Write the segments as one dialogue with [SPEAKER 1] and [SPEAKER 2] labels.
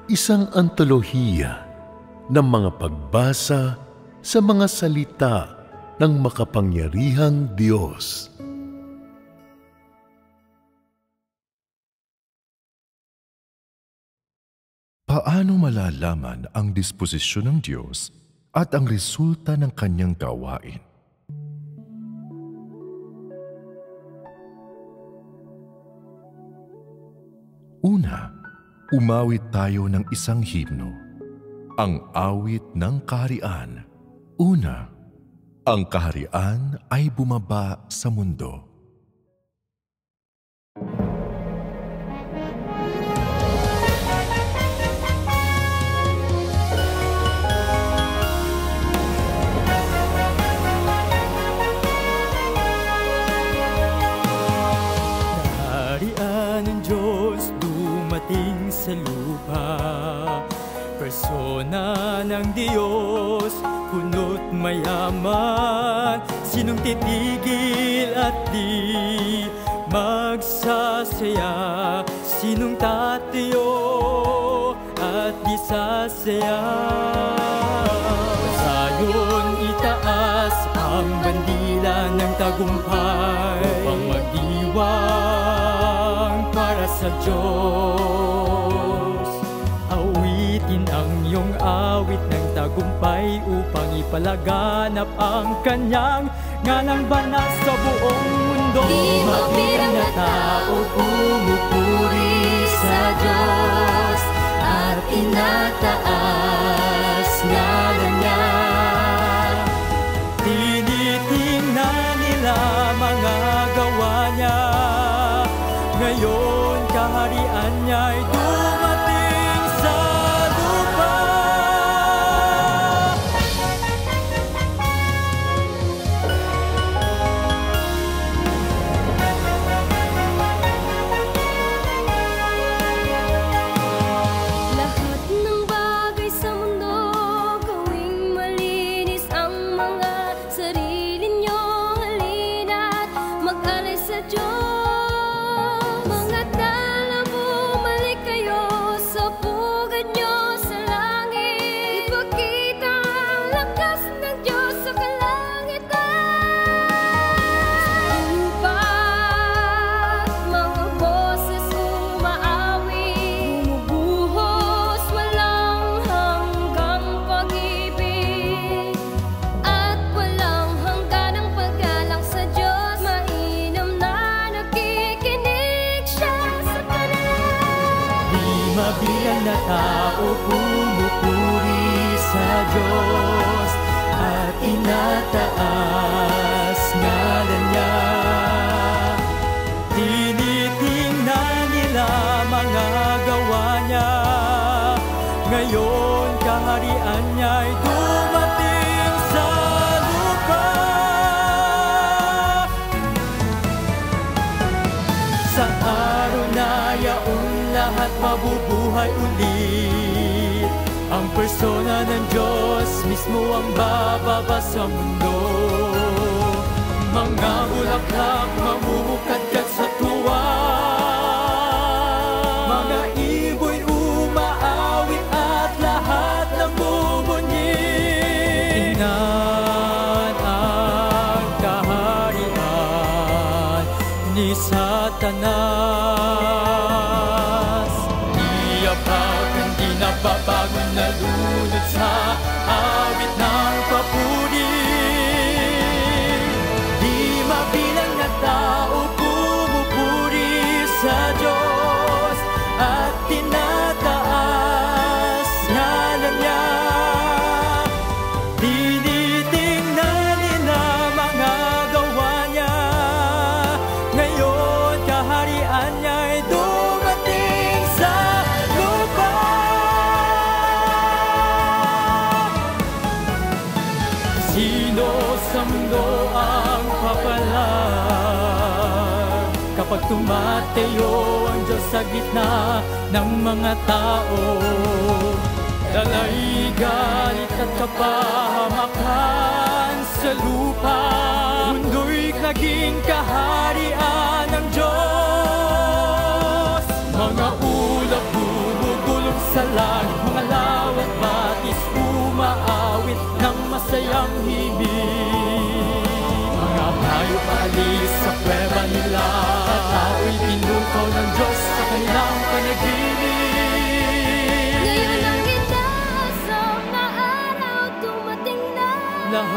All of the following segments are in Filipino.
[SPEAKER 1] Isang antolohiya ng mga pagbasa sa mga salita ng makapangyarihang Diyos.
[SPEAKER 2] Paano malalaman ang disposisyon ng Diyos at ang resulta ng kanyang gawain? Una, umawit tayo ng isang himno, ang awit ng kaharian. Una, ang kaharian ay bumaba sa mundo.
[SPEAKER 3] Sa lupa, persona ng Diyos, puno't mayaman. Sinong titigil at di magsasaya? Sinong tatayo at di sasaya? Sayon itaas ang bandila ng tagumpay, upang magdiwang para sa Diyos. Ang iyong awit ng tagumpay upang ipalaganap ang kanyang ngalang banal sa buong mundo.
[SPEAKER 4] Di mabirang na tao pumupuri sa Diyos at tinataas ngalan niya.
[SPEAKER 3] Tinitingnan nila mga gawa niya, ngayon kaharian niya'y dumating sa lupa.
[SPEAKER 4] Lahat ng bagay sa mundo, gawing malinis ang mga sarili niyo. Halina't mag-alay sa Diyos. Mga tala, bumalik kayo sa pugad niyo sa langit. Ipakita ang lakas ng Diyos sa kalangitan. Lupa't mga boses umaawit, bumubuhos walang hanggang pag-ibig, at walang hangganang paggalang sa Diyos. Mainam na nakikinig siya sa kanila.
[SPEAKER 3] Di mabilang na tao pumupuri sa Diyos at tinataas ngalan niya. Tinitingnan nila mga gawa niya, ngayon kaharian niya'y dumating sa lupa. Sa araw na yaong lahat mabubuhay ulit, ang persona ng Diyos mismo ang bababa sa mundo. Mga bulaklak mamumukadkad sa tuwa, mga ibon umaawit at lahat ng bubunyi. Tingnan ang kaharian ni Satanas. Iyapak ang di nababago na lunod sa awit ng papuri. Di mabilang na tao pumupuri sa Diyos at tinataas ngalan niya. Tinitingnan nila mga gawa niya, ngayon kaharian niya'y dumating sa lupa. Sino sa mundo ang papalag kapag tumatayo ang Diyos sa gitna ng mga tao? Dalay galit at kapahamakan sa lupa, mundo'y naging kaharian ng Diyos. Mga ulap bumubulong sa langit,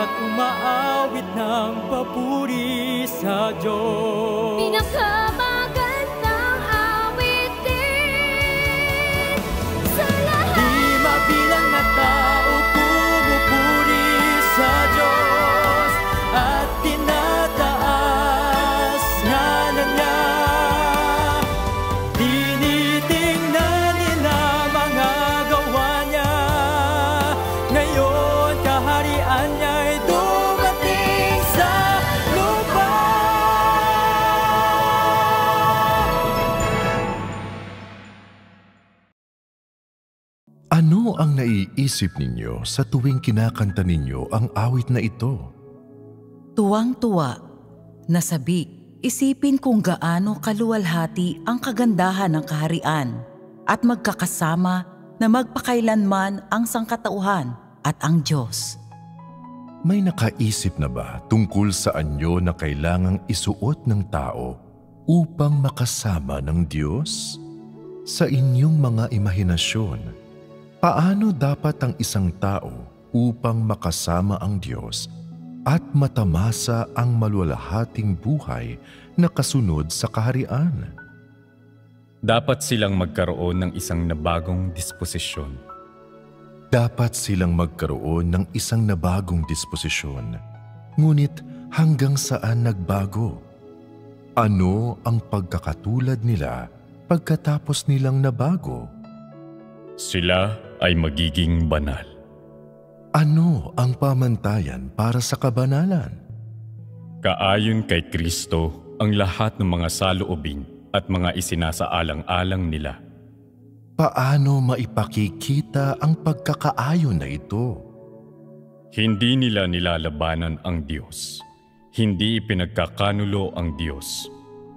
[SPEAKER 3] at umaawit ng papuri sa Diyos.
[SPEAKER 4] Pinakamagandang awitin sa lahat.
[SPEAKER 3] Di mabilang na tao pumupuri sa Diyos at tinataas ngalan niya. Tinitingnan nila mga gawa niya. Ngayon kaharian niya'y dumating sa lupa.
[SPEAKER 2] Ano ang naiisip ninyo sa tuwing kinakanta ninyo ang awit na ito?
[SPEAKER 5] Tuwang-tuwa, nasabi, isipin kung gaano kaluwalhati ang kagandahan ng kaharian at magkakasama na magpakailanman ang sangkatauhan at ang Diyos.
[SPEAKER 2] May nakaisip na ba tungkol sa anyo na kailangang isuot ng tao upang makasama ng Diyos? Sa inyong mga imahinasyon, paano dapat ang isang tao upang makasama ang Diyos at matamasa ang maluwalhating buhay na kasunod sa kaharian?
[SPEAKER 6] Dapat silang magkaroon ng isang nabagong disposisyon.
[SPEAKER 2] Dapat silang magkaroon ng isang nabagong disposisyon. Ngunit hanggang saan nagbago? Ano ang pagkakatulad nila pagkatapos nilang nabago?
[SPEAKER 6] Sila ay magiging banal.
[SPEAKER 2] Ano ang pamantayan para sa kabanalan?
[SPEAKER 6] Kaayon kay Kristo ang lahat ng mga saloobin at mga isinasaalang-alang nila.
[SPEAKER 2] Paano maipakikita ang pagkakaayon na ito?
[SPEAKER 6] Hindi nila nilalabanan ang Diyos. Hindi ipinagkakanulo ang Diyos.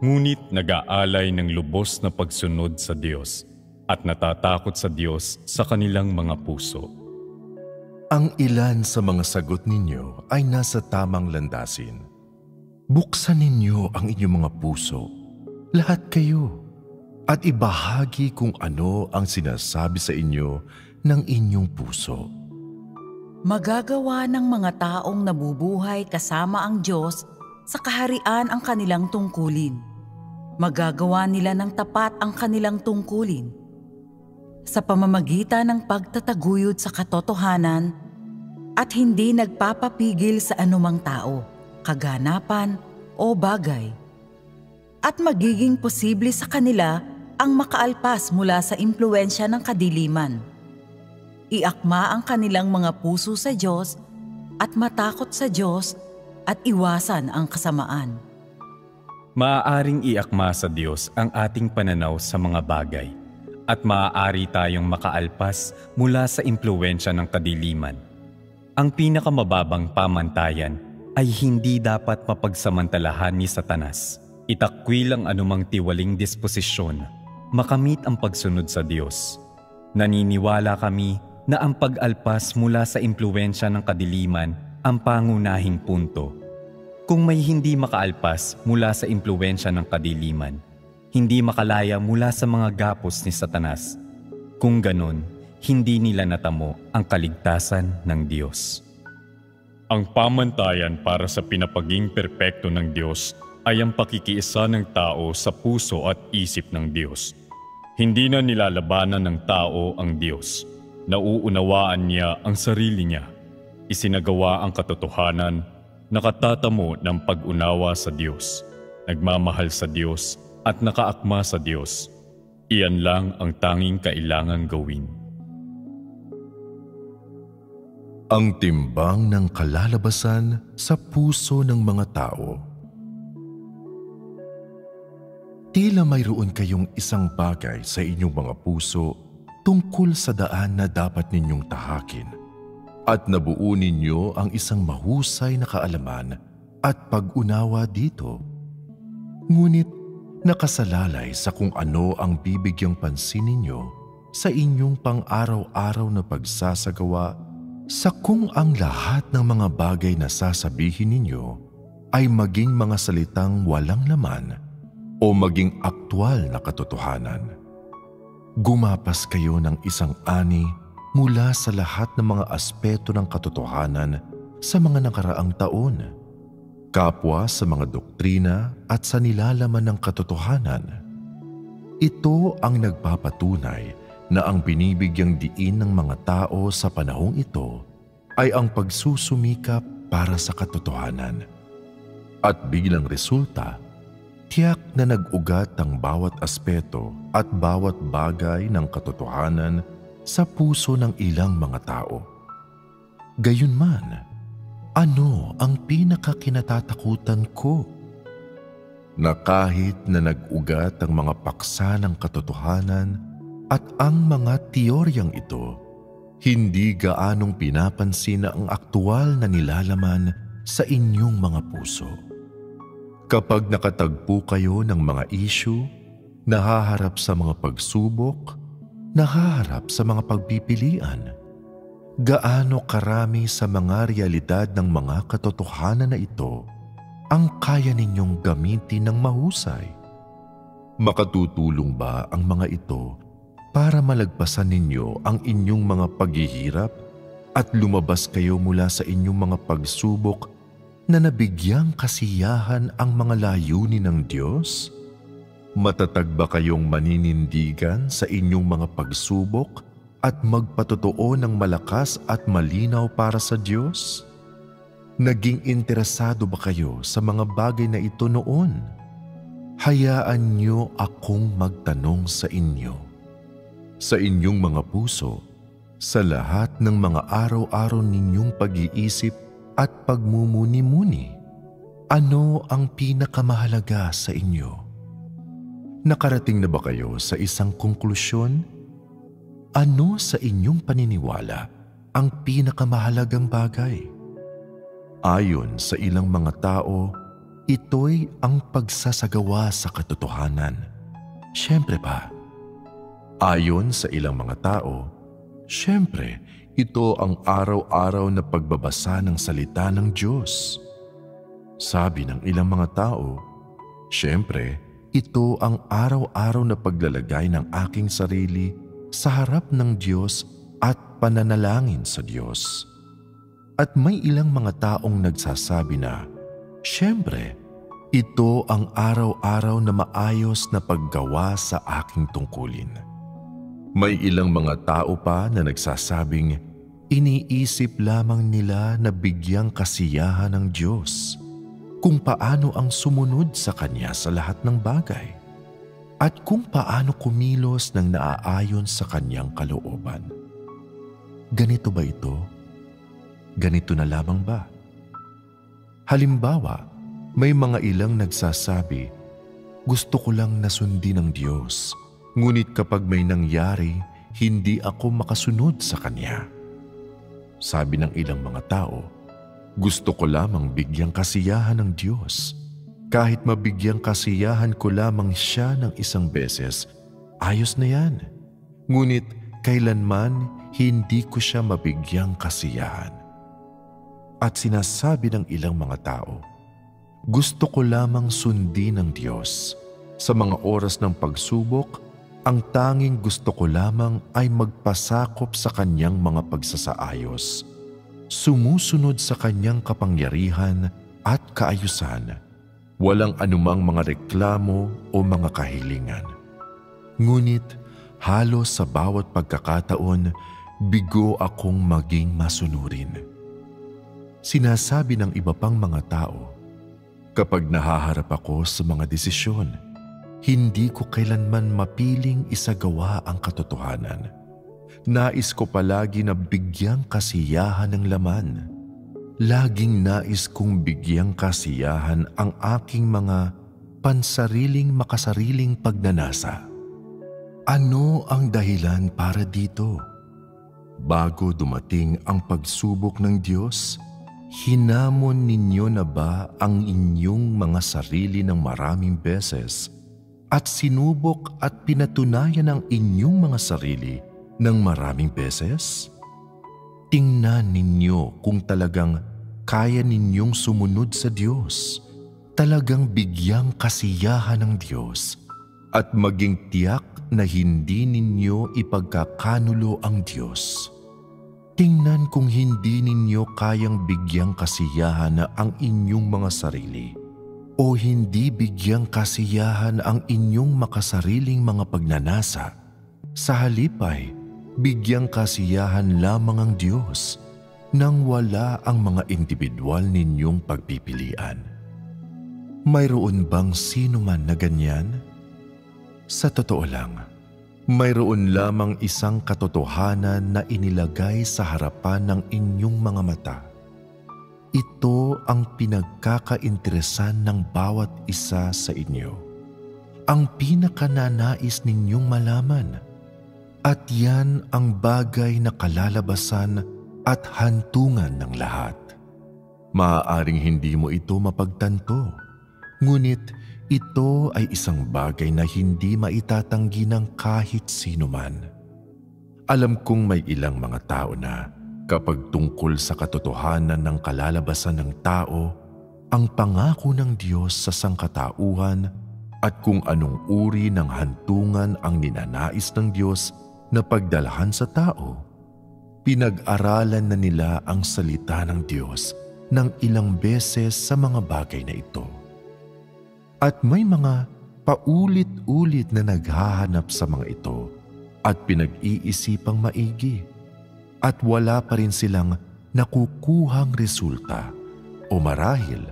[SPEAKER 6] Ngunit nag-aalay ng lubos na pagsunod sa Diyos at natatakot sa Diyos sa kanilang mga puso.
[SPEAKER 2] Ang ilan sa mga sagot ninyo ay nasa tamang landasin. Buksan ninyo ang inyong mga puso, lahat kayo, at ibahagi kung ano ang sinasabi sa inyo ng inyong puso.
[SPEAKER 5] Magagawa ng mga taong nabubuhay kasama ang Diyos sa kaharian ang kanilang tungkulin. Magagawa nila ng tapat ang kanilang tungkulin sa pamamagitan ng pagtataguyod sa katotohanan at hindi nagpapapigil sa anumang tao, kaganapan o bagay. At magiging posible sa kanila ang makaalpas mula sa impluwensya ng kadiliman. Iakma ang kanilang mga puso sa Diyos at matakot sa Diyos at iwasan ang kasamaan.
[SPEAKER 6] Maaaring iakma sa Diyos ang ating pananaw sa mga bagay at maaari tayong makaalpas mula sa impluwensya ng kadiliman. Ang pinakamababang pamantayan ay hindi dapat mapagsamantalahan ni Satanas. Itakwil ang anumang tiwaling disposisyon, makamit ang pagsunod sa Diyos. Naniniwala kami na ang pag-alpas mula sa impluwensya ng kadiliman ang pangunahing punto. Kung may hindi makaalpas mula sa impluwensya ng kadiliman, hindi makalaya mula sa mga gapos ni Satanas. Kung ganon, hindi nila natamo ang kaligtasan ng Diyos. Ang pamantayan para sa pinapaging perpekto ng Diyos ay ang pakikiisa ng tao sa puso at isip ng Diyos. Hindi na nilalabanan ng tao ang Diyos. Nauunawaan niya ang sarili niya. Isinagawa ang katotohanan, nakatatamo ng pag-unawa sa Diyos, nagmamahal sa Diyos at nakaakma sa Diyos. Iyan lang ang tanging kailangang gawin.
[SPEAKER 2] Ang timbang ng kalalabasan sa puso ng mga tao. Tila mayroon kayong isang bagay sa inyong mga puso tungkol sa daan na dapat ninyong tahakin at nabuo ninyo ang isang mahusay na kaalaman at pag-unawa dito. Ngunit nakasalalay sa kung ano ang bibigyang pansin ninyo sa inyong pang-araw-araw na pagsasagawa sa kung ang lahat ng mga bagay na sasabihin ninyo ay maging mga salitang walang laman o maging aktwal na katotohanan. Gumapas kayo ng isang ani mula sa lahat ng mga aspeto ng katotohanan sa mga nakaraang taon, kapwa sa mga doktrina at sa nilalaman ng katotohanan. Ito ang nagpapatunay na ang binibigyang diin ng mga tao sa panahong ito ay ang pagsusumikap para sa katotohanan. At bilang resulta, tiyak na nag-ugat ang bawat aspeto at bawat bagay ng katotohanan sa puso ng ilang mga tao. Gayunman, ano ang pinakakinatatakutan ko? Na kahit na nag-ugat ang mga paksa ng katotohanan at ang mga teoryang ito, hindi gaanong pinapansin ang aktual na nilalaman sa inyong mga puso. Kapag nakatagpo kayo ng mga issue, nahaharap sa mga pagsubok, nahaharap sa mga pagpipilian, gaano karami sa mga realidad ng mga katotohanan na ito ang kaya ninyong gamitin ng mahusay? Makatutulong ba ang mga ito para malagpasan ninyo ang inyong mga paghihirap at lumabas kayo mula sa inyong mga pagsubok na nabigyang kasiyahan ang mga layunin ng Diyos? Matatag ba kayong maninindigan sa inyong mga pagsubok at magpatotoo ng malakas at malinaw para sa Diyos? Naging interesado ba kayo sa mga bagay na ito noon? Hayaan niyo akong magtanong sa inyo. Sa inyong mga puso, sa lahat ng mga araw-araw ninyong pag-iisip at pagmumuni-muni, ano ang pinakamahalaga sa inyo? Nakarating na ba kayo sa isang konklusyon? Ano sa inyong paniniwala ang pinakamahalagang bagay? Ayon sa ilang mga tao, ito'y ang pagsasagawa sa katotohanan. Siyempre pa. Ayon sa ilang mga tao, siyempre, ito ang araw-araw na pagbabasa ng salita ng Diyos. Sabi ng ilang mga tao, siyempre, ito ang araw-araw na paglalagay ng aking sarili sa harap ng Diyos at pananalangin sa Diyos. At may ilang mga taong nagsasabi na, siyempre, ito ang araw-araw na maayos na paggawa sa aking tungkulin. May ilang mga tao pa na nagsasabing, iniisip lamang nila na bigyang kasiyahan ng Diyos kung paano ang sumunod sa Kanya sa lahat ng bagay at kung paano kumilos ng naaayon sa Kanyang kalooban. Ganito ba ito? Ganito na lamang ba? Halimbawa, may mga ilang nagsasabi, gusto ko lang nasundin ng Diyos, ngunit kapag may nangyari, hindi ako makasunod sa Kanya. Sabi ng ilang mga tao, gusto ko lamang bigyang kasiyahan ng Diyos. Kahit mabigyang kasiyahan ko lamang siya ng isang beses, ayos na yan. Ngunit kailanman hindi ko siya mabigyang kasiyahan. At sinasabi ng ilang mga tao, gusto ko lamang sundin ng Diyos. Sa mga oras ng pagsubok, ang tanging gusto ko lamang ay magpasakop sa Kanyang mga pagsasaayos, sumusunod sa Kanyang kapangyarihan at kaayusan, walang anumang mga reklamo o mga kahilingan. Ngunit halos sa bawat pagkakataon, bigo akong maging masunurin. Sinasabi ng iba pang mga tao, kapag nahaharap ako sa mga desisyon, hindi ko kailanman mapiling isagawa ang katotohanan. Nais ko palagi na bigyang kasiyahan ng laman. Laging nais kong bigyang kasiyahan ang aking mga pansariling makasariling pagnanasa. Ano ang dahilan para dito? Bago dumating ang pagsubok ng Diyos, hinamon ninyo na ba ang inyong mga sarili ng maraming beses at sinubok at pinatunayan ang inyong mga sarili ng maraming beses? Tingnan ninyo kung talagang kaya ninyong sumunod sa Diyos, talagang bigyang kasiyahan ng Diyos, at maging tiyak na hindi ninyo ipagkakanulo ang Diyos. Tingnan kung hindi ninyo kayang bigyang kasiyahan ang inyong mga sarili o hindi bigyang kasiyahan ang inyong makasariling mga pagnanasa. Sa halip ay bigyang kasiyahan lamang ang Diyos nang wala ang mga individual ninyong pagpipilian. Mayroon bang sino man na ganyan? Sa totoo lang, mayroon lamang isang katotohanan na inilagay sa harapan ng inyong mga mata. Ito ang pinagkakainteresan ng bawat isa sa inyo. Ang pinakananais ninyong malaman. At yan ang bagay na kalalabasan at hantungan ng lahat. Maaaring hindi mo ito mapagtanto, ngunit ito ay isang bagay na hindi maitatanggi ng kahit sino man. Alam kong may ilang mga tao na kapag tungkol sa katotohanan ng kalalabasan ng tao, ang pangako ng Diyos sa sangkatauhan at kung anong uri ng hantungan ang ninanais ng Diyos na pagdalhan sa tao, pinag-aralan na nila ang salita ng Diyos ng ilang beses sa mga bagay na ito. At may mga paulit-ulit na naghahanap sa mga ito at pinag-iisipang maigi at wala pa rin silang nakukuhang resulta o marahil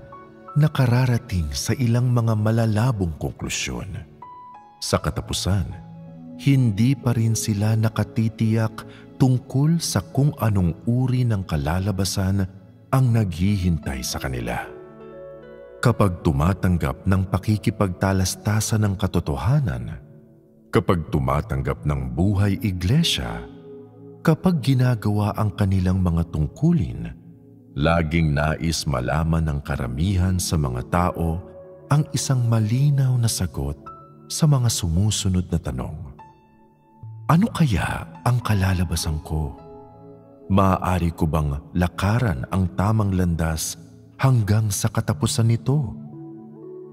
[SPEAKER 2] nakararating sa ilang mga malalabong konklusyon. Sa katapusan, hindi pa rin sila nakatitiyak tungkol sa kung anong uri ng kalalabasan ang naghihintay sa kanila. Kapag tumatanggap ng pakikipagtalastasan ng katotohanan, kapag tumatanggap ng buhay iglesia, kapag ginagawa ang kanilang mga tungkulin, laging nais malaman ng karamihan sa mga tao ang isang malinaw na sagot sa mga sumusunod na tanong. Ano kaya ang kalalabasan ko? Maaari ko bang lakaran ang tamang landas hanggang sa katapusan nito?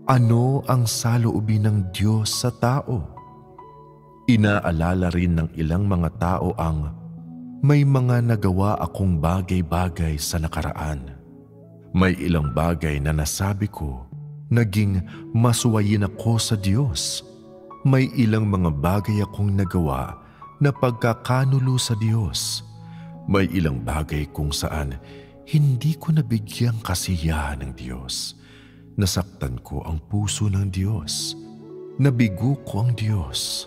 [SPEAKER 2] Ano ang saloobin ng Diyos sa tao? Inaalala rin ng ilang mga tao ang may mga nagawa akong bagay-bagay sa nakaraan. May ilang bagay na nasabi ko, naging masuwayin ako sa Diyos. May ilang mga bagay akong nagawa na pagkakanulo sa Diyos. May ilang bagay kung saan hindi ko nabigyang kasiyahan ng Diyos. Nasaktan ko ang puso ng Diyos. Nabigo ko ang Diyos.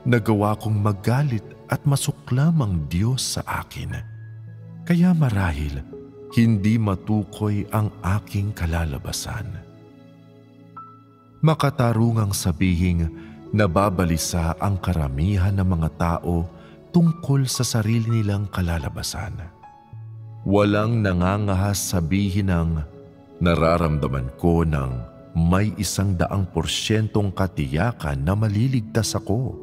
[SPEAKER 2] Nagawa kong magalit at masuklam ang Diyos sa akin. Kaya marahil hindi matukoy ang aking kalalabasan. Makatarungang sabihing nababalisa ang karamihan ng mga tao tungkol sa sarili nilang kalalabasan. Walang nangangahas sabihin ng nararamdaman ko ng may 100% katiyakan na maliligtas ako.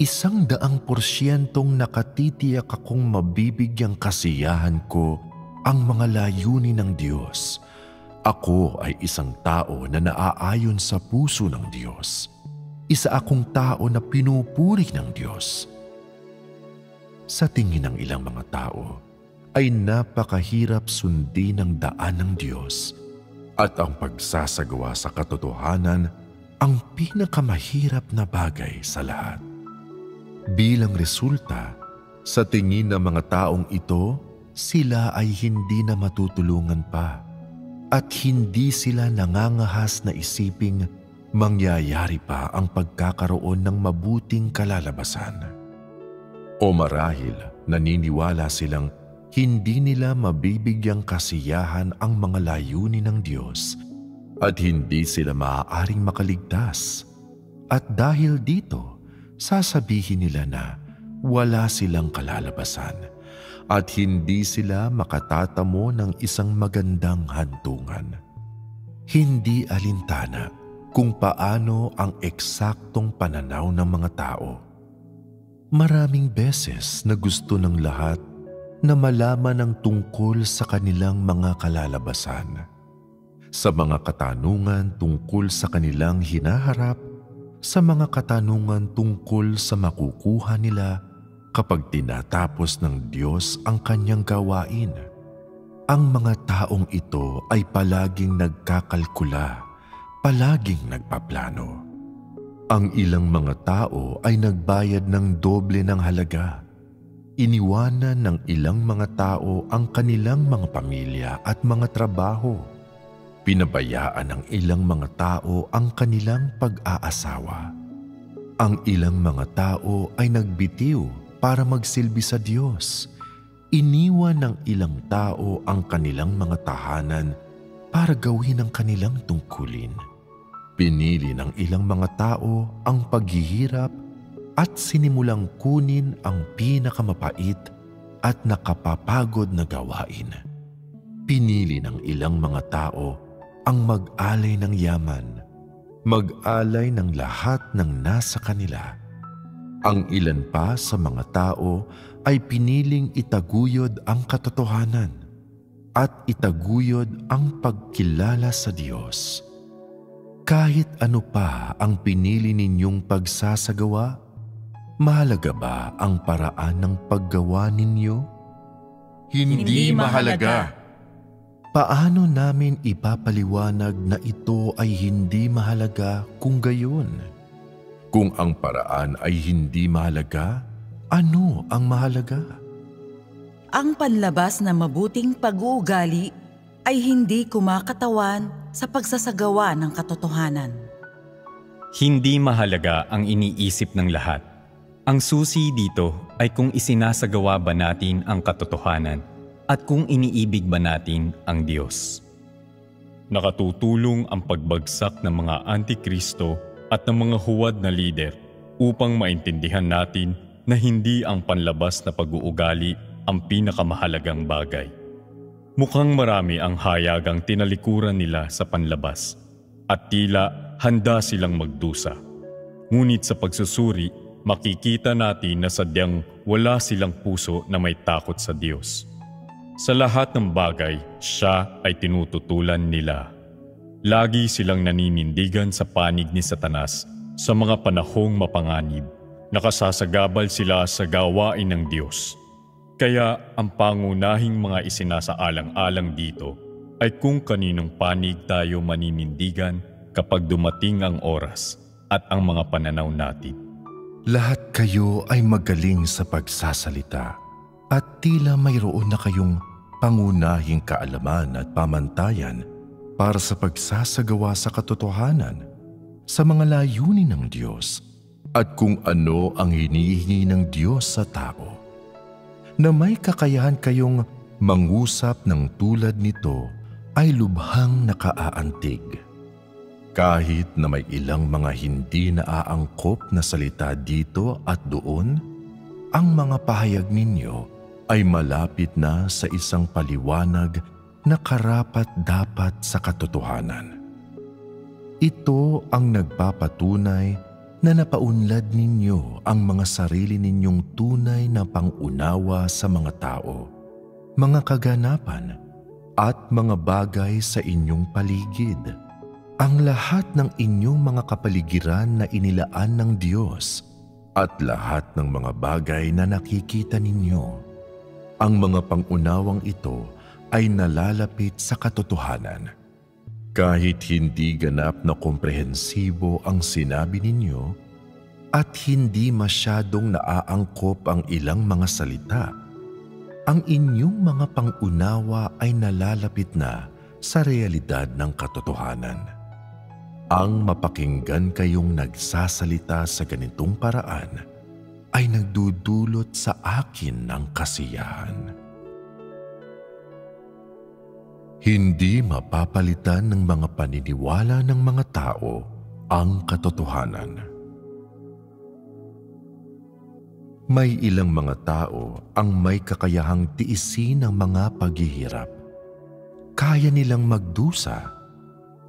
[SPEAKER 2] 100% nakatitiyak akong mabibigyang kasiyahan ko ang mga layunin ng Diyos. Ako ay isang tao na naaayon sa puso ng Diyos. Isa akong tao na pinupuri ng Diyos. Sa tingin ng ilang mga tao, ay napakahirap sundin ang daan ng Diyos at ang pagsasagawa sa katotohanan ang pinakamahirap na bagay sa lahat. Bilang resulta, sa tingin ng mga taong ito, sila ay hindi na matutulungan pa at hindi sila nangangahas na isiping mangyayari pa ang pagkakaroon ng mabuting kalalabasan. O marahil naniniwala silang hindi nila mabibigyang kasiyahan ang mga layunin ng Diyos at hindi sila maaaring makaligtas. At dahil dito, sasabihin nila na wala silang kalalabasan at hindi sila makatatamo ng isang magandang hantungan. Hindi alintana kung paano ang eksaktong pananaw ng mga tao. Maraming beses na gusto ng lahat na malaman ang tungkol sa kanilang mga kalalabasan. Sa mga katanungan tungkol sa kanilang hinaharap, sa mga katanungan tungkol sa makukuha nila kapag tinatapos ng Diyos ang kanyang gawain. Ang mga taong ito ay palaging nagkakalkula, palaging nagpaplano. Ang ilang mga tao ay nagbayad ng doble ng halaga. Iniwanan ng ilang mga tao ang kanilang mga pamilya at mga trabaho. Pinabayaan ng ilang mga tao ang kanilang pag-aasawa. Ang ilang mga tao ay nagbitiw para magsilbi sa Diyos. Iniwan ng ilang tao ang kanilang mga tahanan para gawin ang kanilang tungkulin. Pinili ng ilang mga tao ang paghihirap at sinimulang kunin ang pinakamapait at nakapapagod na gawain. Pinili ng ilang mga tao ang mag-alay ng yaman, mag-alay ng lahat ng nasa kanila. Ang ilan pa sa mga tao ay piniling itaguyod ang katotohanan at itaguyod ang pagkilala sa Diyos. Kahit ano pa ang pinili ninyong pagsasagawa, mahalaga ba ang paraan ng paggawa ninyo?
[SPEAKER 4] Hindi mahalaga.
[SPEAKER 2] Paano namin ipapaliwanag na ito ay hindi mahalaga kung gayon? Kung ang paraan ay hindi mahalaga, ano ang mahalaga?
[SPEAKER 5] Ang panlabas na mabuting pag-uugali ay hindi kumakatawan sa pagsasagawa ng katotohanan.
[SPEAKER 6] Hindi mahalaga ang iniisip ng lahat. Ang susi dito ay kung isinasagawa ba natin ang katotohanan at kung iniibig ba natin ang Diyos. Nakatutulong ang pagbagsak ng mga antikristo at ng mga huwad na lider upang maintindihan natin na hindi ang panlabas na pag-uugali ang pinakamahalagang bagay. Mukhang marami ang hayagang tinalikuran nila sa panlabas at tila handa silang magdusa. Ngunit sa pagsusuri, makikita natin na sadyang wala silang puso na may takot sa Diyos. Sa lahat ng bagay, siya ay tinututulan nila. Lagi silang naninindigan sa panig ni Satanas sa mga panahong mapanganib. Nakasasagabal sila sa gawain ng Diyos. Kaya ang pangunahing mga isinasaalang-alang dito ay kung kaninong panig tayo maninindigan kapag dumating ang oras at ang mga pananaw natin.
[SPEAKER 2] Lahat kayo ay magaling sa pagsasalita at tila mayroon na kayong pangunahing kaalaman at pamantayan para sa pagsasagawa sa katotohanan, sa mga layunin ng Diyos at kung ano ang hinihingi ng Diyos sa tao. Na may kakayahan kayong mangusap ng tulad nito ay lubhang nakaaantig. Kahit na may ilang mga hindi naaangkop na salita dito at doon, ang mga pahayag ninyo ay malapit na sa isang paliwanag na karapat-dapat sa katotohanan. Ito ang nagpapatunay na napaunlad ninyo ang mga sarili ninyong tunay na pangunawa sa mga tao, mga kaganapan at mga bagay sa inyong paligid. Ang lahat ng inyong mga kapaligiran na inilaan ng Diyos at lahat ng mga bagay na nakikita ninyo. Ang mga pangunawang ito ay nalalapit sa katotohanan. Kahit hindi ganap na komprehensibo ang sinabi ninyo at hindi masyadong naaangkop ang ilang mga salita, ang inyong mga pangunawa ay nalalapit na sa realidad ng katotohanan. Ang mapakinggan kayong nagsasalita sa ganitong paraan ay nagdudulot sa akin ng kasiyahan. Hindi mapapalitan ng mga paniniwala ng mga tao ang katotohanan. May ilang mga tao ang may kakayahang tiisin ang mga paghihirap. Kaya nilang magdusa.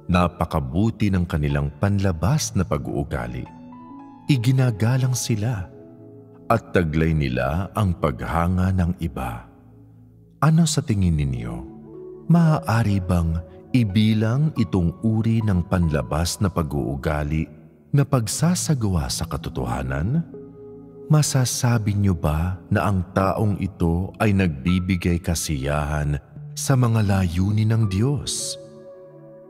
[SPEAKER 2] Napakabuti ng kanilang panlabas na pag-uugali. Iginagalang sila at taglay nila ang paghanga ng iba. Ano sa tingin ninyo? Maaari bang ibilang itong uri ng panlabas na pag-uugali na pagsasagawa sa katotohanan? Masasabi niyo ba na ang taong ito ay nagbibigay kasiyahan sa mga layunin ng Diyos?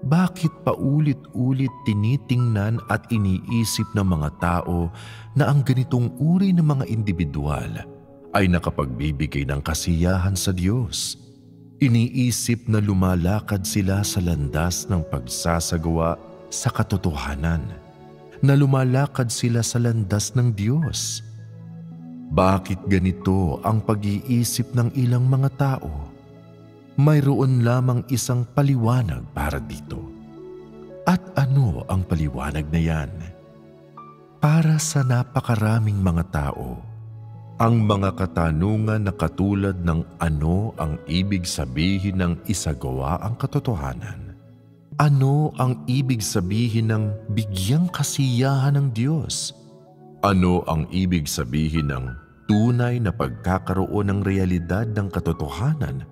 [SPEAKER 2] Bakit paulit-ulit tinitingnan at iniisip ng mga tao na ang ganitong uri ng mga individual ay nakapagbibigay ng kasiyahan sa Diyos? Iniisip na lumalakad sila sa landas ng pagsasagawa sa katotohanan, na lumalakad sila sa landas ng Diyos. Bakit ganito ang pag-iisip ng ilang mga tao? Mayroon lamang isang paliwanag para dito. At ano ang paliwanag na yan? Para sa napakaraming mga tao, ang mga katanungan na katulad ng ano ang ibig sabihin ng isagawa ang katotohanan? Ano ang ibig sabihin ng bigyang kasiyahan ng Diyos? Ano ang ibig sabihin ng tunay na pagkakaroon ng realidad ng katotohanan?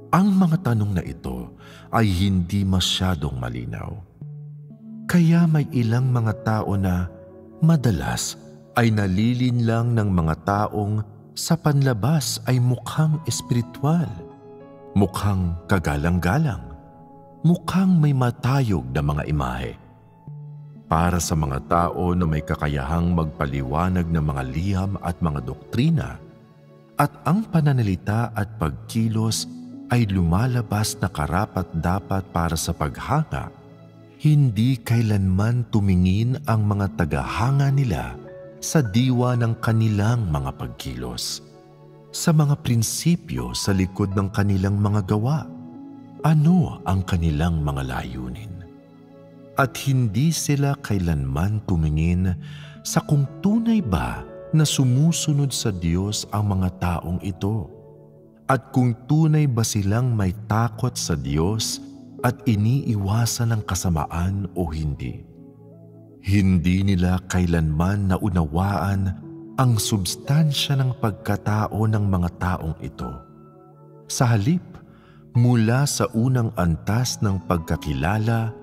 [SPEAKER 2] Ang mga tanong na ito ay hindi masyadong malinaw. Kaya may ilang mga tao na madalas ay nalilinlang ng mga taong sa panlabas ay mukhang espiritual, mukhang kagalang-galang, mukhang may matayog na mga imahe. Para sa mga tao na may kakayahang magpaliwanag ng mga liham at mga doktrina, at ang pananalita at pagkilos ay lumalabas na karapat-dapat para sa paghanga, hindi kailanman tumingin ang mga tagahanga nila sa diwa ng kanilang mga pagkilos, sa mga prinsipyo sa likod ng kanilang mga gawa. Ano ang kanilang mga layunin? At hindi sila kailanman tumingin sa kung tunay ba na sumusunod sa Diyos ang mga taong ito, at kung tunay ba silang may takot sa Diyos at iniiwasan ng kasamaan o hindi. Hindi nila kailanman naunawaan ang substansya ng pagkatao ng mga taong ito. Sa halip, mula sa unang antas ng pagkakilala,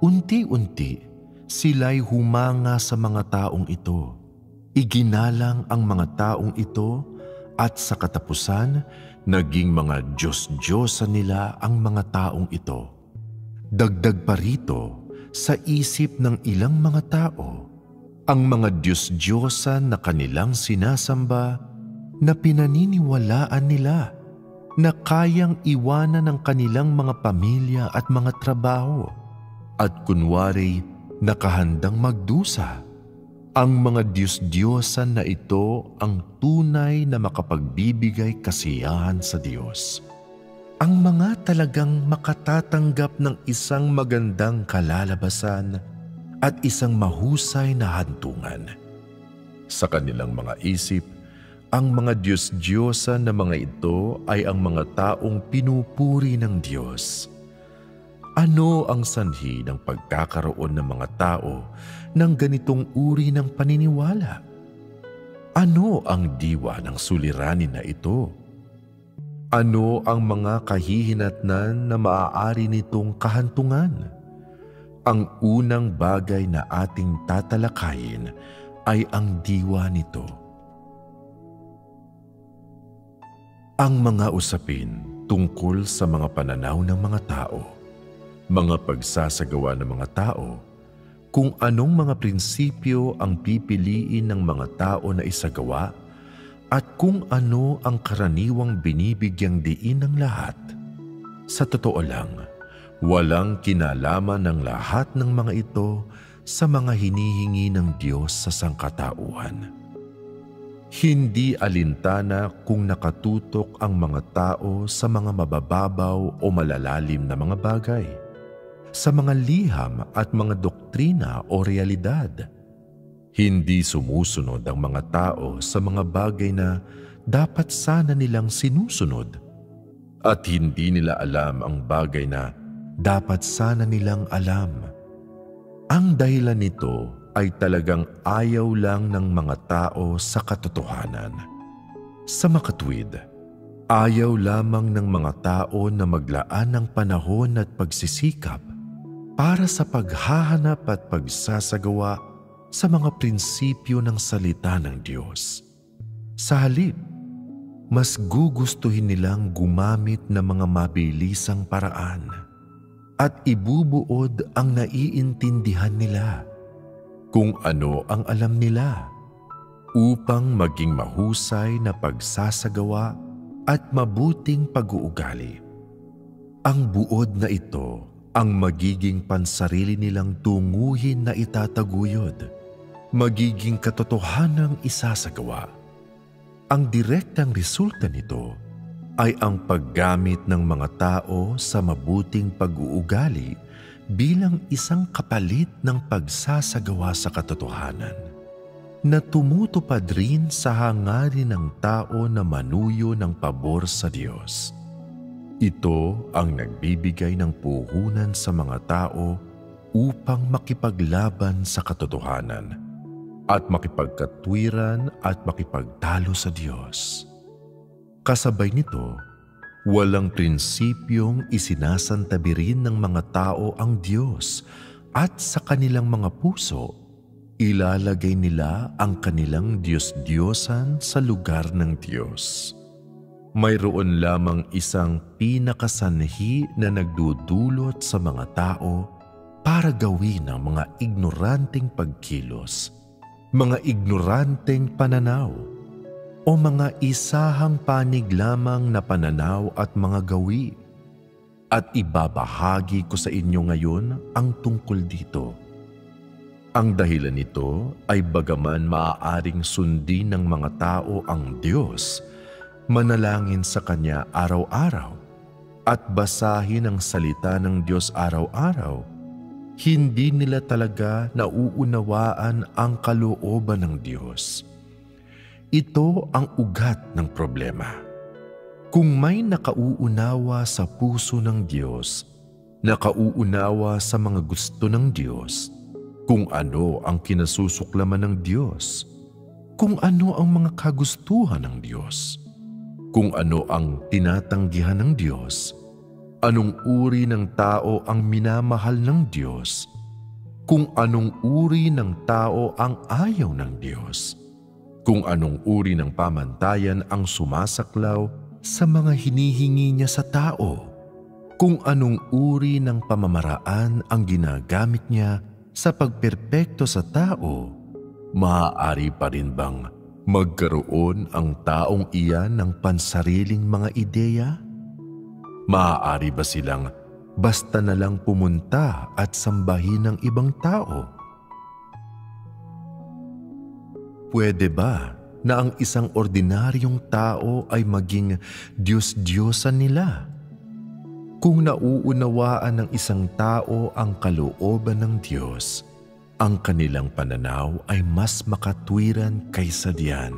[SPEAKER 2] unti-unti sila'y humanga sa mga taong ito. Iginalang ang mga taong ito at sa katapusan, naging mga Diyos-Diyosan nila ang mga taong ito. Dagdag pa rito, sa isip ng ilang mga tao, ang mga Diyos-Diyosan na kanilang sinasamba na pinaniniwalaan nila na kayang iwanan ng kanilang mga pamilya at mga trabaho at kunwari nakahandang magdusa. Ang mga Diyos-Diyosan na ito ang tunay na makapagbibigay kasiyahan sa Diyos. Ang mga talagang makatatanggap ng isang magandang kalalabasan at isang mahusay na hantungan. Sa kanilang mga isip, ang mga Diyos-Diyosan na mga ito ay ang mga taong pinupuri ng Diyos. Ano ang sanhi ng pagkakaroon ng mga tao ng ganitong uri ng paniniwala? Ano ang diwa ng suliranin na ito? Ano ang mga kahihinatnan na maaari nitong kahantungan? Ang unang bagay na ating tatalakayin ay ang diwa nito. Ang mga usapin tungkol sa mga pananaw ng mga tao, mga pagsasagawa ng mga tao, kung anong mga prinsipyo ang pipiliin ng mga tao na isagawa, at kung ano ang karaniwang binibigyang diin ng lahat. Sa totoo lang, walang kinalaman ng lahat ng mga ito sa mga hinihingi ng Diyos sa sangkatauhan. Hindi alintana kung nakatutok ang mga tao sa mga mabababaw o malalalim na mga bagay, sa mga liham at mga doktrina o realidad. Hindi sumusunod ang mga tao sa mga bagay na dapat sana nilang sinusunod, at hindi nila alam ang bagay na dapat sana nilang alam. Ang dahilan nito ay talagang ayaw lang ng mga tao sa katotohanan. Sa makatwid, ayaw lamang ng mga tao na maglaan ng panahon at pagsisikap para sa paghahanap at pagsasagawa sa mga prinsipyo ng salita ng Diyos. Sa halip, mas gugustuhin nilang gumamit ng mga mabilisang paraan at ibubuod ang naiintindihan nila kung ano ang alam nila upang maging mahusay na pagsasagawa at mabuting pag-uugali. Ang buod na ito ang magiging pansarili nilang tunguhin na itataguyod, magiging katotohanang isasagawa. Ang direktang resulta nito ay ang paggamit ng mga tao sa mabuting pag-uugali bilang isang kapalit ng pagsasagawa sa katotohanan na tumutupad rin sa hangarin ng tao na manuyo ng pabor sa Diyos. Ito ang nagbibigay ng puhunan sa mga tao upang makipaglaban sa katotohanan at makipagkatwiran at makipagtalo sa Diyos. Kasabay nito, walang prinsipyong isinasantabi rin ng mga tao ang Diyos at sa kanilang mga puso, ilalagay nila ang kanilang Diyos-Diyosan sa lugar ng Diyos. Mayroon lamang isang pinakasanhi na nagdudulot sa mga tao para gawin ang mga ignoranteng pagkilos, mga ignoranteng pananaw, o mga isahang panig lamang na pananaw at mga gawi. At ibabahagi ko sa inyo ngayon ang tungkol dito. Ang dahilan nito ay bagaman maaaring sundin ng mga tao ang Diyos, manalangin sa Kanya araw-araw, at basahin ang salita ng Diyos araw-araw, hindi nila talaga nauunawaan ang kalooban ng Diyos. Ito ang ugat ng problema. Kung may nakauunawa sa puso ng Diyos, nakauunawa sa mga gusto ng Diyos, kung ano ang kinasusuklaman ng Diyos, kung ano ang mga kagustuhan ng Diyos, kung ano ang tinatanggihan ng Diyos, anong uri ng tao ang minamahal ng Diyos, kung anong uri ng tao ang ayaw ng Diyos, kung anong uri ng pamantayan ang sumasaklaw sa mga hinihingi niya sa tao, kung anong uri ng pamamaraan ang ginagamit niya sa pagperpekto sa tao, maaari pa rin bang magkaroon ang taong iyan ng pansariling mga ideya? Maaari ba silang basta na lang pumunta at sambahin ng ibang tao? Pwede ba na ang isang ordinaryong tao ay maging Diyos-Diyosan nila? Kung nauunawaan ng isang tao ang kalooban ng Diyos, ang kanilang pananaw ay mas makatwiran kaysa diyan.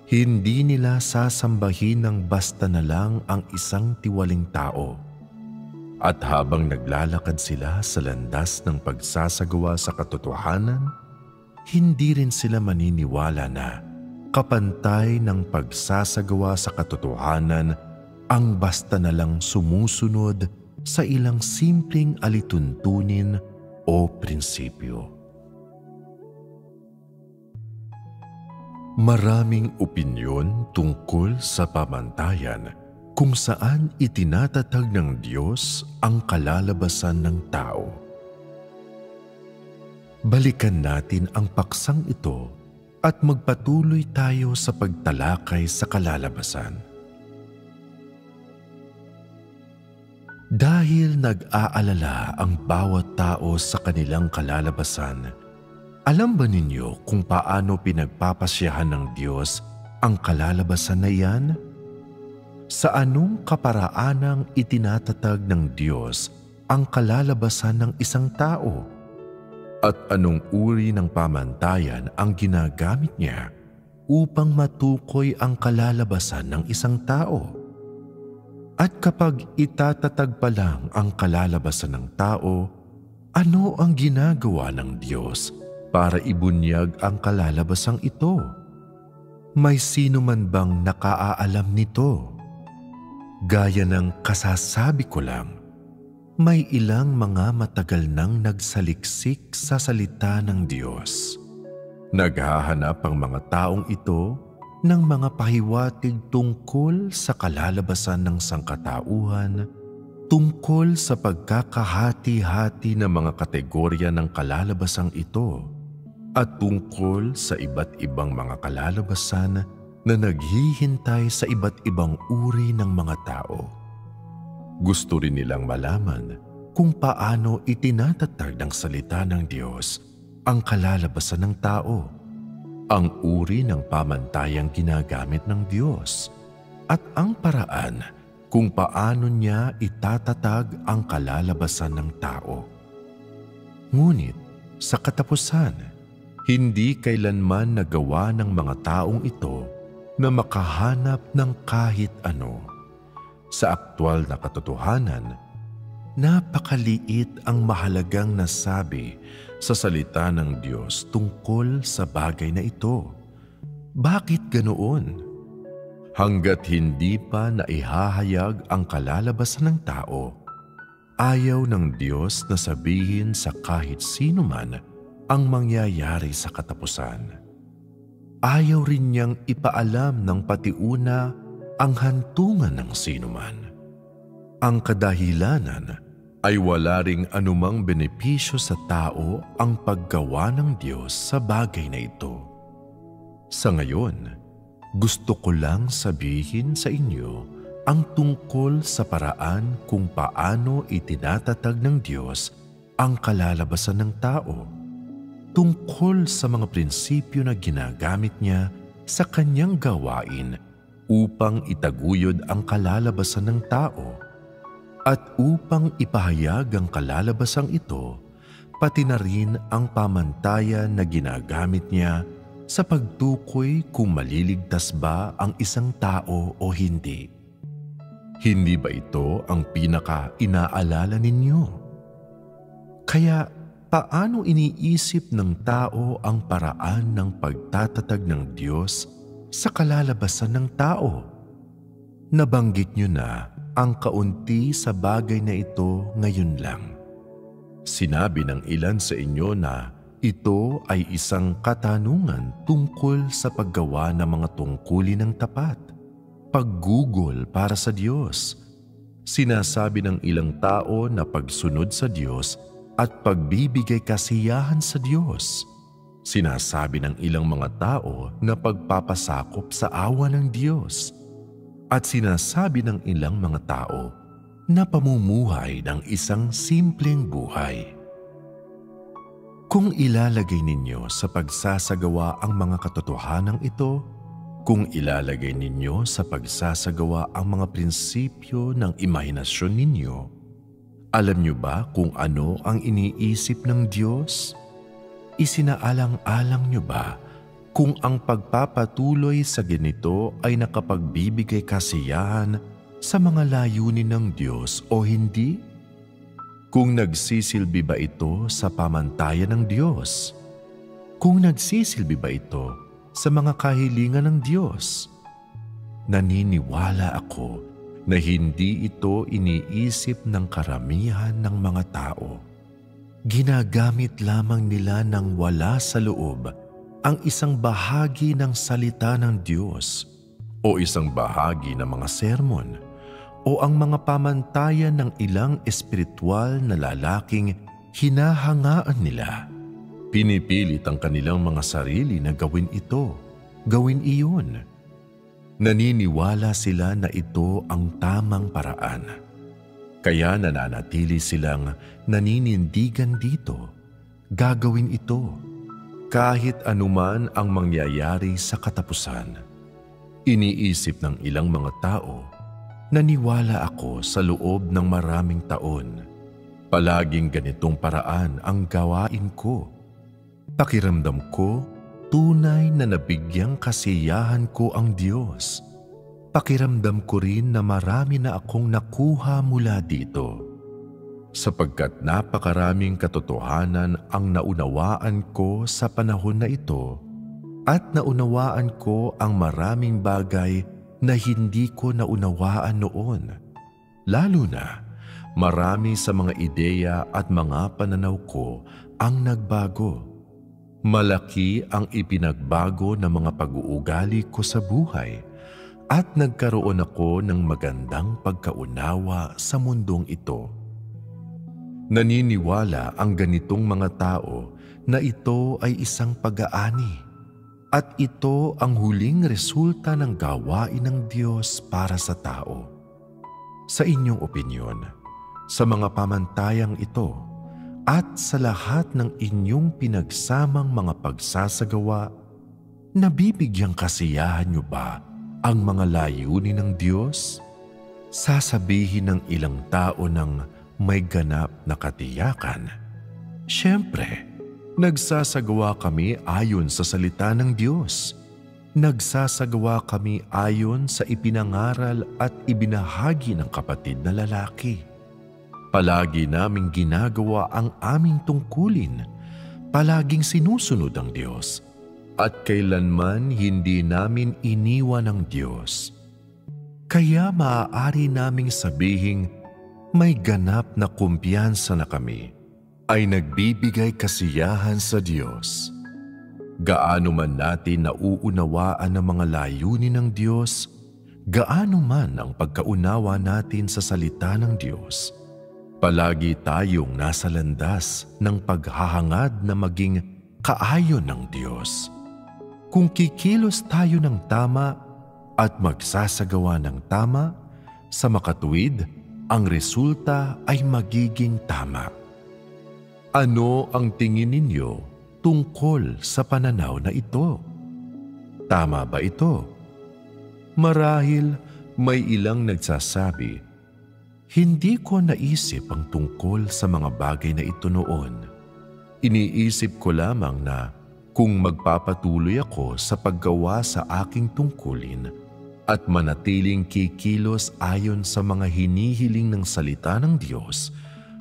[SPEAKER 2] Hindi nila sasambahin ng basta na lang ang isang tiwaling tao. At habang naglalakad sila sa landas ng pagsasagawa sa katotohanan, hindi rin sila maniniwala na kapantay ng pagsasagawa sa katotohanan ang basta na lang sumusunod sa ilang simpleng alituntunin o prinsipyo. Maraming opinyon tungkol sa pamantayan kung saan itinatatag ng Diyos ang kalalabasan ng tao. Balikan natin ang paksang ito at magpatuloy tayo sa pagtalakay sa kalalabasan. Dahil nag-aalala ang bawat tao sa kanilang kalalabasan, alam ba ninyo kung paano pinagpapasyahan ng Diyos ang kalalabasan na iyan? Sa anong kaparaanang itinatatag ng Diyos ang kalalabasan ng isang tao? At anong uri ng pamantayan ang ginagamit niya upang matukoy ang kalalabasan ng isang tao? At kapag itatatag pa lang ang kalalabasan ng tao, ano ang ginagawa ng Diyos para ibunyag ang kalalabasang ito? May sino man bang nakaaalam nito? Gaya ng kasasabi ko lang, may ilang mga matagal nang nagsaliksik sa salita ng Diyos. Naghahanap ang mga taong ito ng mga pahiwatig tungkol sa kalalabasan ng sangkatauhan, tungkol sa pagkakahati-hati ng mga kategorya ng kalalabasang ito, at tungkol sa iba't ibang mga kalalabasan na naghihintay sa iba't ibang uri ng mga tao. Gusto rin nilang malaman kung paano itinatatag ng salita ng Diyos ang kalalabasan ng tao, ang uri ng pamantayang ginagamit ng Diyos, at ang paraan kung paano niya itatatag ang kalalabasan ng tao. Ngunit sa katapusan, hindi kailanman nagawa ng mga taong ito na makahanap ng kahit ano. Sa aktwal na katotohanan, napakaliit ang mahalagang nasabi sa salita ng Diyos tungkol sa bagay na ito. Bakit ganoon? Hanggat hindi pa naihahayag ang kalalabasan ng tao, ayaw ng Diyos na sabihin sa kahit sino man ang mangyayari sa katapusan. Ayaw rin niyang ipaalam ng patiuna ang hantungan ng sino man. Ang kadahilanan ay wala ring anumang benepisyo sa tao ang paggawa ng Diyos sa bagay na ito. Sa ngayon, gusto ko lang sabihin sa inyo ang tungkol sa paraan kung paano itinatatag ng Diyos ang kalalabasan ng tao, tungkol sa mga prinsipyo na ginagamit niya sa kanyang gawain upang itaguyod ang kalalabasan ng tao, at upang ipahayag ang kalalabasang ito, pati na rin ang pamantayan na ginagamit niya sa pagtukoy kung maliligtas ba ang isang tao o hindi. Hindi ba ito ang pinaka-inaalala ninyo? Kaya paano iniisip ng tao ang paraan ng pagtatatag ng Diyos sa kalalabasan ng tao? Nabanggit niyo na ang kaunti sa bagay na ito ngayon lang. Sinabi ng ilan sa inyo na ito ay isang katanungan tungkol sa paggawa ng mga tungkulin ng tapat, paggugol para sa Diyos. Sinasabi ng ilang tao na pagsunod sa Diyos at pagbibigay kasiyahan sa Diyos. Sinasabi ng ilang mga tao na pagpapasakop sa awa ng Diyos. At sinasabi ng ilang mga tao na pamumuhay ng isang simpleng buhay. Kung ilalagay ninyo sa pagsasagawa ang mga katotohanan ito, kung ilalagay ninyo sa pagsasagawa ang mga prinsipyo ng imahinasyon ninyo, alam niyo ba kung ano ang iniisip ng Diyos? Isinaalang-alang niyo ba kung ang pagpapatuloy sa ganito ay nakapagbibigay kasiyahan sa mga layunin ng Diyos o hindi? Kung nagsisilbi ba ito sa pamantayan ng Diyos? Kung nagsisilbi ba ito sa mga kahilingan ng Diyos? Naniniwala ako na hindi ito iniisip ng karamihan ng mga tao. Ginagamit lamang nila ng wala sa loob ang isang bahagi ng salita ng Diyos o isang bahagi ng mga sermon o ang mga pamantayan ng ilang espiritual na lalaking hinahangaan nila. Pinipilit ang kanilang mga sarili na gawin ito, gawin iyon. Naniniwala sila na ito ang tamang paraan. Kaya nananatili silang naninindigan dito, gagawin ito. Kahit anuman ang mangyayari sa katapusan. Iniisip ng ilang mga tao, naniwala ako sa loob ng maraming taon. Palaging ganitong paraan ang gawain ko. Pakiramdam ko, tunay na nabigyang kasiyahan ko ang Diyos. Pakiramdam ko rin na marami na akong nakuha mula dito. Sapagkat napakaraming katotohanan ang naunawaan ko sa panahon na ito at naunawaan ko ang maraming bagay na hindi ko naunawaan noon. Lalo na, marami sa mga ideya at mga pananaw ko ang nagbago. Malaki ang ipinagbago ng mga pag-uugali ko sa buhay at nagkaroon ako ng magandang pagkaunawa sa mundong ito. Naniniwala ang ganitong mga tao na ito ay isang pag-aani at ito ang huling resulta ng gawain ng Diyos para sa tao. Sa inyong opinyon, sa mga pamantayang ito at sa lahat ng inyong pinagsamang mga pagsasagawa, nabibigyang kasiyahan niyo ba ang mga layunin ng Diyos? Sasabihin ng ilang tao ng may ganap na katiyakan, "Siyempre, nagsasagawa kami ayon sa salita ng Diyos. Nagsasagawa kami ayon sa ipinangaral at ibinahagi ng kapatid na lalaki. Palagi naming ginagawa ang aming tungkulin. Palaging sinusunod ang Diyos. At kailanman hindi namin iniwan ang Diyos. Kaya maaari naming sabihing may ganap na kumpiyansa na kami ay nagbibigay kasiyahan sa Diyos. Gaano man natin nauunawaan ang mga layunin ng Diyos, gaano man ang pagkaunawa natin sa salita ng Diyos, palagi tayong nasa landas ng paghahangad na maging kaayon ng Diyos. Kung kikilos tayo ng tama at magsasagawa ng tama, sa makatuwid, ang resulta ay magiging tama. Ano ang tingin ninyo tungkol sa pananaw na ito? Tama ba ito? Marahil may ilang nagsasabi, "Hindi ko naisip ang tungkol sa mga bagay na ito noon. Iniisip ko lamang na kung magpapatuloy ako sa paggawa sa aking tungkulin at manatiling kikilos ayon sa mga hinihiling ng salita ng Diyos,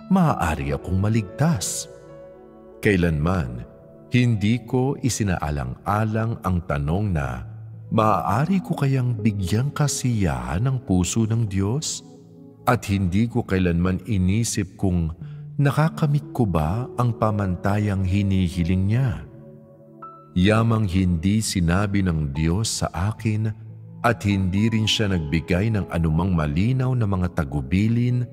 [SPEAKER 2] maaari akong maligtas." Kailanman, hindi ko isinaalang-alang ang tanong na, maaari ko kayang bigyang kasiyahan ang puso ng Diyos? At hindi ko kailanman inisip kung nakakamit ko ba ang pamantayang hinihiling niya. Yamang hindi sinabi ng Diyos sa akin at hindi rin siya nagbigay ng anumang malinaw na mga tagubilin,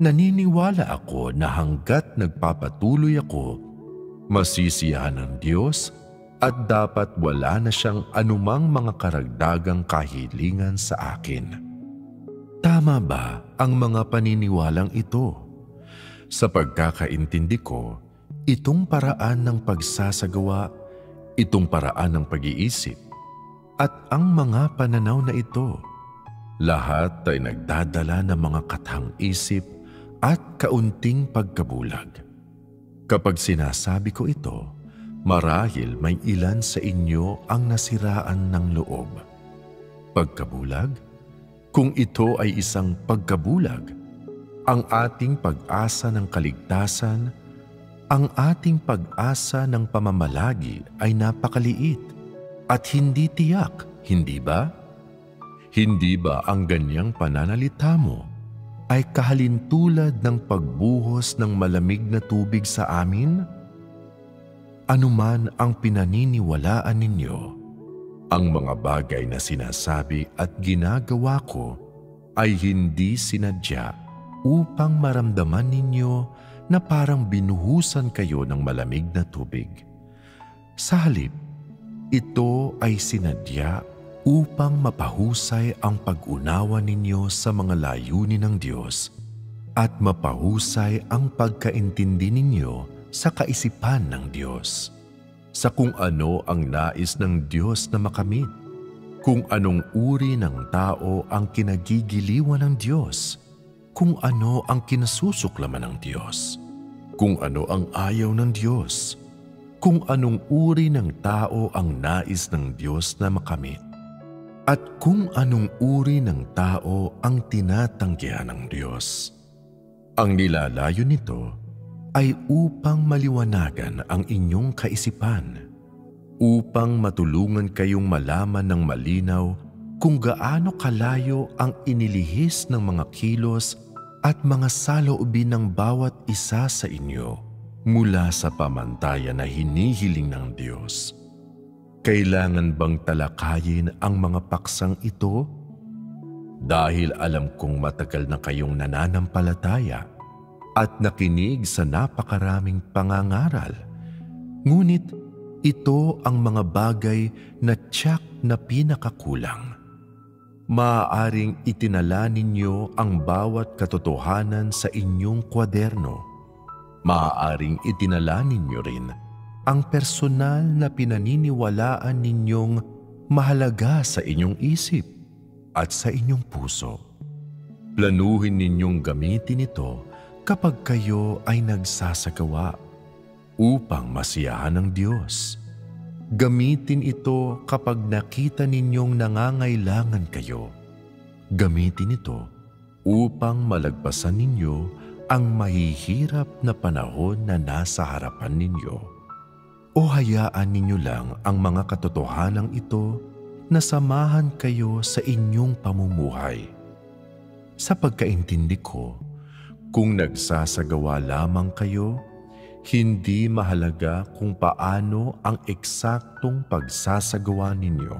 [SPEAKER 2] naniniwala ako na hanggat nagpapatuloy ako, masisiyahan ng Diyos at dapat wala na siyang anumang mga karagdagang kahilingan sa akin. Tama ba ang mga paniniwalang ito? Sa pagkakaintindi ko, itong paraan ng pagsasagawa, itong paraan ng pag-iisip, at ang mga pananaw na ito, lahat ay nagdadala ng mga kathang-isip at kaunting pagkabulag. Kapag sinasabi ko ito, marahil may ilan sa inyo ang nasiraan ng loob. Pagkabulag? Kung ito ay isang pagkabulag, ang ating pag-asa ng kaligtasan, ang ating pag-asa ng pamamalagi ay napakaliit at hindi tiyak, hindi ba? Hindi ba ang ganyang pananalita mo ay kahalintulad ng pagbuhos ng malamig na tubig sa amin? Anuman ang pinaniniwalaan ninyo, ang mga bagay na sinasabi at ginagawa ko ay hindi sinadya upang maramdaman ninyo na parang binuhusan kayo ng malamig na tubig. Sa halip, ito ay sinadya upang mapahusay ang pag-unawa ninyo sa mga layunin ng Diyos at mapahusay ang pagkaintindi ninyo sa kaisipan ng Diyos, sa kung ano ang nais ng Diyos na makamit, kung anong uri ng tao ang kinagigiliwan ng Diyos, kung ano ang kinasusuklaman ng Diyos, kung ano ang ayaw ng Diyos, kung anong uri ng tao ang nais ng Diyos na makamit, at kung anong uri ng tao ang tinatanggihan ng Diyos. Ang nilalayo nito ay upang maliwanagan ang inyong kaisipan, upang matulungan kayong malaman ng malinaw kung gaano kalayo ang inilihis ng mga kilos at mga saloobin ng bawat isa sa inyo, mula sa pamantayan na hinihiling ng Diyos. Kailangan bang talakayin ang mga paksang ito? Dahil alam kong matagal na kayong nananampalataya at nakinig sa napakaraming pangangaral. Ngunit ito ang mga bagay na tiyak na pinakakulang. Maaaring itinala ninyo ang bawat katotohanan sa inyong kwaderno. Maaaring itinala ninyo rin ang personal na pinaniniwalaan ninyong mahalaga sa inyong isip at sa inyong puso. Planuhin ninyong gamitin ito kapag kayo ay nagsasagawa upang masiyahan ng Diyos. Gamitin ito kapag nakita ninyong nangangailangan kayo. Gamitin ito upang malagpasan ninyo ang mahihirap na panahon na nasa harapan ninyo. O hayaan ninyo lang ang mga katotohanang ito na samahan kayo sa inyong pamumuhay. Sa pagkaintindi ko, kung nagsasagawa lamang kayo, hindi mahalaga kung paano ang eksaktong pagsasagawa ninyo.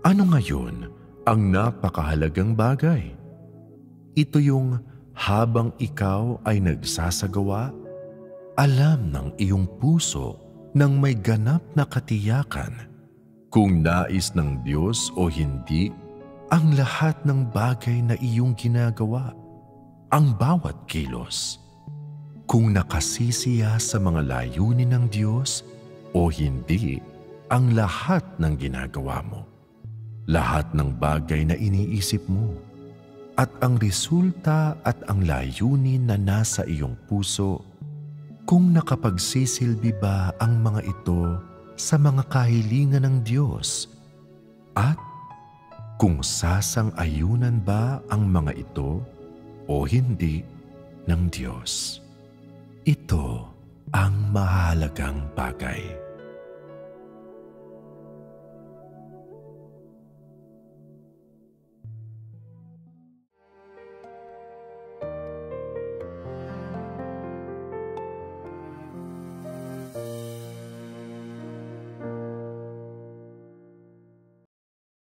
[SPEAKER 2] Ano ngayon ang napakahalagang bagay? Ito yung habang ikaw ay nagsasagawa, alam ng iyong puso nang may ganap na katiyakan kung nais ng Diyos o hindi ang lahat ng bagay na iyong ginagawa, ang bawat kilos. Kung nakasisiya sa mga layunin ng Diyos o hindi ang lahat ng ginagawa mo, lahat ng bagay na iniisip mo, at ang resulta at ang layunin na nasa iyong puso, kung nakapagsisilbi ba ang mga ito sa mga kahilingan ng Diyos, at kung sasang-ayunan ba ang mga ito o hindi ng Diyos. Ito ang mahalagang bagay.